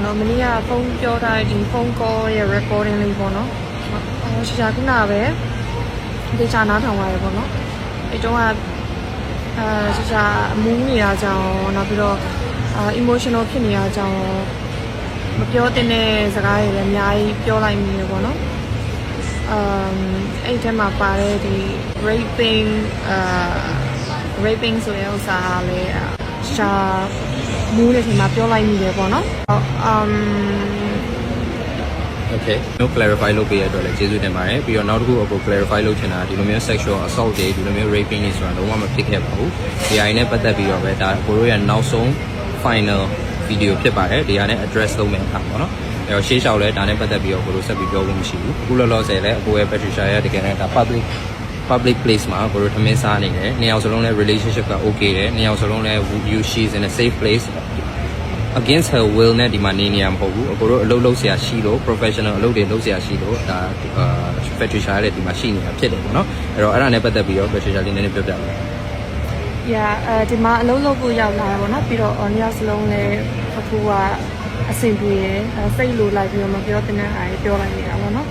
နော်မနေ့ကဖုန်းပြောထားတဲ့ဒီဖုန်း call ရဲ့ recording လေးပေါ့နော်ရှာခုနပဲဒေချာနားထောင်ရတယ်ပေါ့နော်အဲတုန်းကရှာအမူးနေတာကြောင့်နောက်ပြီးတော့emotional ဖြစ်နေတာကြောင့်မပြောတဲ့စကားတွေလည်းအများကြီးပြောလိုက်မိတယ်ပေါ့နော်အဲ့ဒီမှာပါတဲ့ဒီ raping ဆိုတဲ့ဥစ္စာလေးရှာမူးတဲ့ချိန်မှာပြောလိုက်မိတယ်ပေါ့နော်Okay ကျွန်တော် clarify လုပ်ပေးရတဲ့အတွက်လည်းကျေးဇူးတင်ပါတယ်ပြီးတော့နောက်တစ်ခုအခု clarify လုပ်ချင်တာဒီလိုမျိုး sexual assault တွေဒီလိုမျိုး raping တွေဆိုတာလုံးဝမဖြစ်ခဲ့ပါဘူးဒီအရင်နဲ့ပတ်သက်ပြီးတော့ပဲဒါကိုတို့ရဲ့နောက်ဆုံး final video ဖြစ်ပါတယ်ဒီဟာနဲ့ address လုပ်မယ်အခါပေါ့နော်အဲ့တော့ရှေ့လျှောက်လဲဒါနဲ့ပတ်သက်ပြီးတော့ကိုတို့ဆက်ပြီးပြောဖို့မရှိဘူးအခုလောလောဆယ်လဲအကိုရဲ့ Patricia ရဲ့တကယ်နဲ့ဒါ public place မှာကိုတို့ထမင်းစားနေတယ်နှစ်ယောက်စလုံးလဲ relationship က okay တယ်နှစ်ယောက်စလုံးလဲ she's in a safe place against her will နဲ့ဒီမှာနေနေရမဟုတ်ဘူးအကိုတို့အလုပ်လုပ်ဆရာရှိလို့ professional အလုပ်တွေလုပ်ဆရာရှိလို့ဒါ Patricia လည်းဒီမှာရှိနေတာဖြစ်တယ်ပေါ့နော်အဲ့တော့အဲ့ဒါနဲ့ပတ်သက်ပြီးတော့ Patricia လေးနည်းနည်းပြောပြပါဦးဒီမှာအလုံးလုံးဖို့ရောက်လာတာပေါ့နော်ပြီးတော့နှစ်ယောက်စလုံးလည်းအခုကအဆင်ပြေရစိတ်လိုလိုက်ပြီးတော့မပြောတဲ့အားတွေပြောလိုက်နေတာပေါ့နော်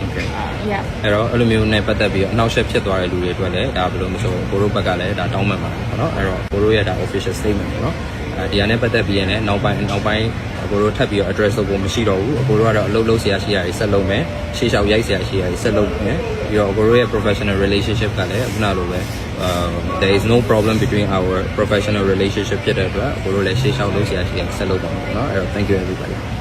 Okay အဲ့တော့အဲ့လိုမျိုးနဲ့ပတ်သက်ပြီးတော့အနောက်ရှက်ဖြစ်သွားတဲ့လူတွေအတွက်လည်းဒါဘယ်လိုမဆိုကိုတို့ဘက်ကလည်းဒါတောင်းပန်ပါတယ်ပေါ့နော်အဲ့တော့ကိုတို့ရဲ့ဒါ official statement ပေါ့နော်ဒီဟာနဲ့ပတ်သက်ပြီးရင်လည်းနောက်ပိုင်းကိုတို့ထပ်ပြီးတော့ address လုပ်ဖို့မရှိတော့ဘူးအကိုတို့ကတော့အလုပ်လုပ်ဆရာရှိရတယ်ဆက်လုပ်မယ်ရှေ့လျှောက်ရိုက်ဆရာရှိရတယ်ဆက်လုပ်မယ်ပြီးတော့အကိုတို့ရဲ့ professional relationship ကလည်းခုနလိုပဲ there is no problem between our professional relationship ဖြစ်တဲ့အတွက်အကိုတို့လည်းရှေ့လျှောက်လုပ်ဆရာရှိရတယ်ဆက်လုပ်ပါမယ်เนาะအဲ့တော့ thank you everybody